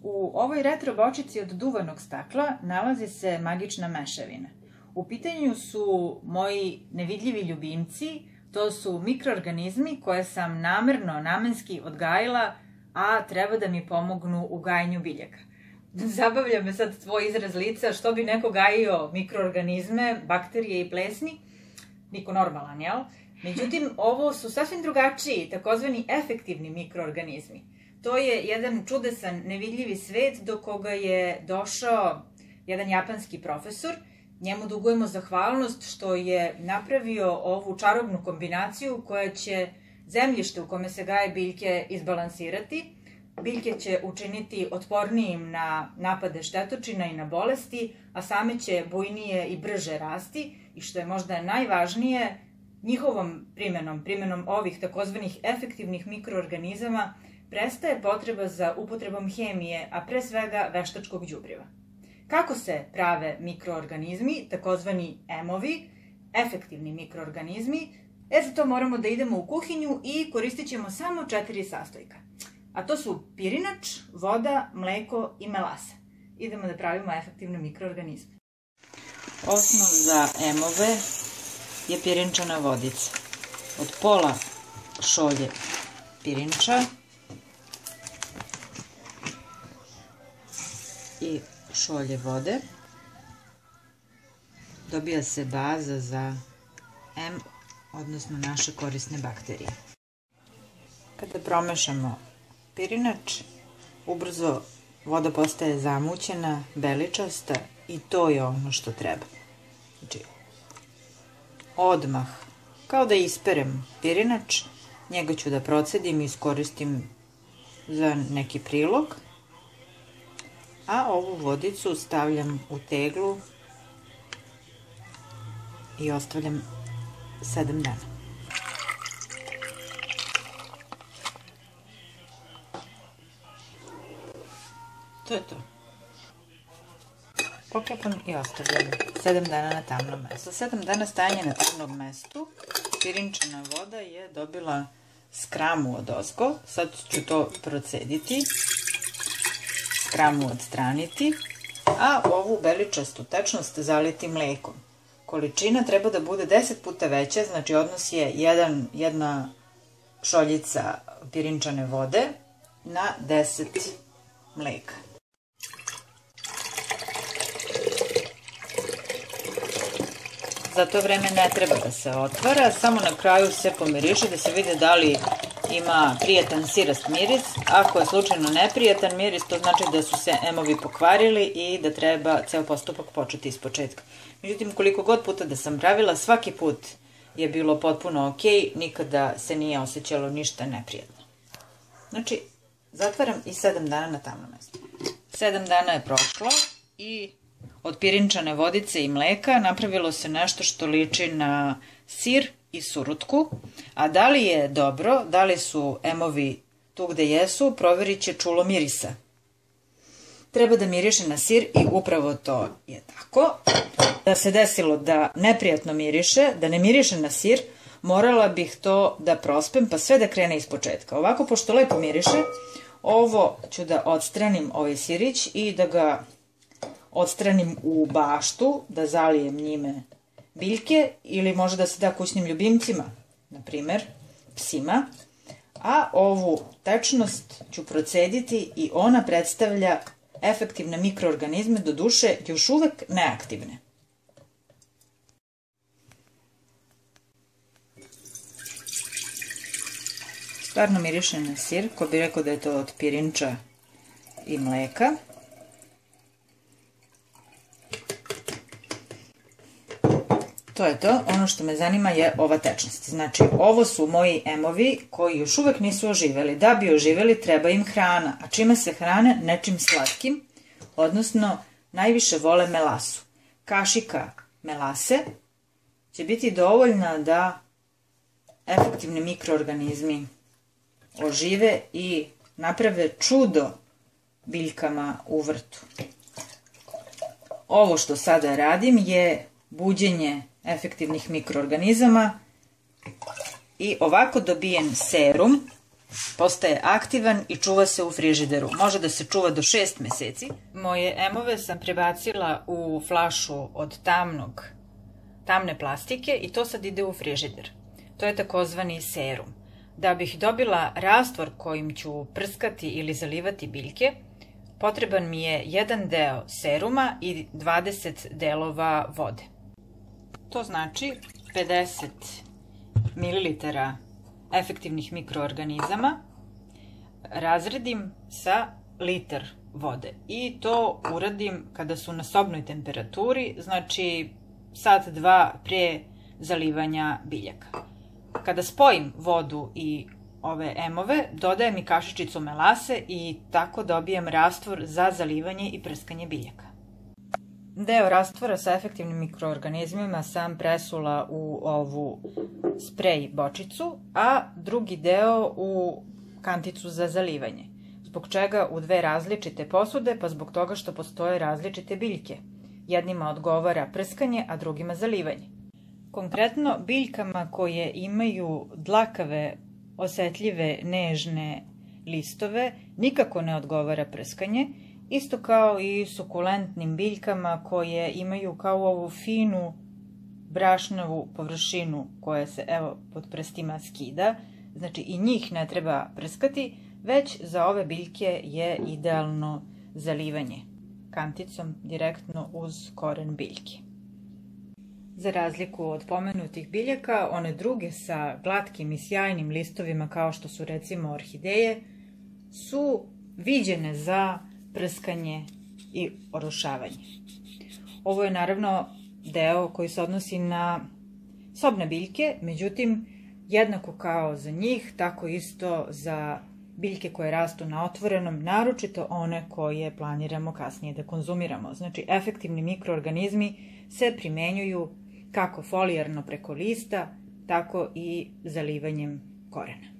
U ovoj retro bočici od duvanog stakla nalazi se magična mešavina. U pitanju su moji nevidljivi ljubimci, to su mikroorganizmi koje sam namenski odgajila, a treba da mi pomognu u gajenju biljaka. Zabavlja me sad tvoj izraz lica, što bi neko gajio mikroorganizme, bakterije i plesni, niko normalan, jel? Međutim, ovo su sasvim drugačiji, takozvani efektivni mikroorganizmi. To je jedan čudesan, nevidljivi svet do koga je došao jedan japanski profesor. Njemu dugujemo zahvalnost što je napravio ovu čarobnu kombinaciju koja će zemljište u kome se gaje biljke izbalansirati. Biljke će učiniti otpornijim na napade štetočina i na bolesti, a same će bujnije i brže rasti i što je možda najvažnije, njihovom primenom ovih takozvanih efektivnih mikroorganizama prestaje potreba za upotrebom hemije, a pre svega veštačkog đubriva. Kako se prave mikroorganizmi, takozvani EM-ovi, efektivni mikroorganizmi? Za to moramo da idemo u kuhinju i koristit ćemo samo 4 sastojka. A to su pirinač, voda, mleko i melasa. Idemo da pravimo efektivne mikroorganizme. Osnov za EM-ove je pirinčana vodica. Od pola šolje pirinča i šolje vode dobija se baza za EM, odnosno naše korisne bakterije. Kada promešamo pirinač, ubrzo voda postaje zamućena, beličasta i to je ono što treba. Znači, odmah, kao da isperem pirinač, njega ću da procedim i iskoristim za neki prilog, a ovu vodicu stavljam u teglu i ostavljam 7 dana. To je to. Poklepam i ostavljam 7 dana na tamnom mestu. 7 dana stajanja na tamnom mestu, pirinčana voda je dobila skramu odozgo. Sad ću to procediti, skramu odstraniti, a ovu beličastu tečnost zaliti mlekom. Količina treba da bude 10 puta veća, znači odnos je jedna šoljica pirinčane vode na 10 mleka. Za to vreme ne treba da se otvara, samo na kraju se pomiriše da se vidi da li ima prijetan sirast miris. Ako je slučajno neprijetan miris, to znači da su se EM-ovi pokvarili i da treba ceo postupak početi iz početka. Međutim, koliko god puta da sam pravila, svaki put je bilo potpuno ok, nikada se nije osjećalo ništa neprijetno. Znači, zatvaram i 7 dana na tamnom mestu. 7 dana je prošlo i od pirinčane vodice i mleka napravilo se nešto što liči na sir i surutku, a da li je dobro, da li su EM-ovi tu gde jesu, proverit će čulo mirisa. Treba da miriše na sir i upravo to je tako. Da se desilo da neprijatno miriše, da ne miriše na sir, morala bih to da prospem pa sve da krene iz početka. Ovako, pošto lepo miriše, ovo ću da odstranim ovaj sirić i da ga odstranim u baštu, da zalijem njime biljke ili može da se da kućnim ljubimcima, na primer psima, a ovu tečnost ću procediti i ona predstavlja efektivne mikroorganizme, do duše još uvek neaktivne. Stvarno miriše na sir, ko bi rekao da je to od pirinča i mleka. To je to. Ono što me zanima je ova tečnost. Znači, ovo su moji EM-ovi koji još uvek nisu oživeli. Da bi oživeli, treba im hrana. A čime se hrane? Nečim slatkim, odnosno najviše vole melasu. Kašika melase će biti dovoljna da efektivni mikroorganizmi ožive i naprave čudo biljkama u vrtu. Ovo što sada radim je buđenje efektivnih mikroorganizama i ovako dobijen serum postaje aktivan i čuva se u frižideru. Može da se čuva do 6 meseci. Moje emove sam prebacila u flašu od tamne plastike i to sad ide u frižider. To je takozvani serum. Da bih dobila rastvor kojim ću prskati ili zalivati biljke, potreban mi je 1 deo seruma i 20 delova vode. To znači 50 ml efektivnih mikroorganizama razredim sa litar vode. I to uradim kada su na sobnoj temperaturi, znači sat, dva pre zalivanja biljaka. Kada spojim vodu i ove emove, dodajem i kašičicu melase i tako dobijem rastvor za zalivanje i prskanje biljaka. Deo rastvora sa efektivnim mikroorganizmima sam presula u ovu sprej bočicu, a drugi deo u kanticu za zalivanje. Zbog čega u 2 različite posude? Pa zbog toga što postoje različite biljke. Jednima odgovara prskanje, a drugima zalivanje. Konkretno, biljkama koje imaju dlakave, osetljive, nežne listove nikako ne odgovara prskanje, isto kao i sukulentnim biljkama koje imaju kao ovu finu brašnavu površinu koja se evo pod prstima skida, znači i njih ne treba prskati, već za ove biljke je idealno zalivanje kanticom direktno uz koren biljke. Za razliku od pomenutih biljaka, one druge sa glatkim i sjajnim listovima kao što su recimo orhideje su viđene za prskanje i orošavanje. Ovo je naravno deo koji se odnosi na sobne biljke, međutim jednako kao za njih, tako isto za biljke koje rastu na otvorenom, naročito one koje planiramo kasnije da konzumiramo. Znači, efektivni mikroorganizmi se primenjuju kako folijarno preko lista, tako i zalivanjem korena.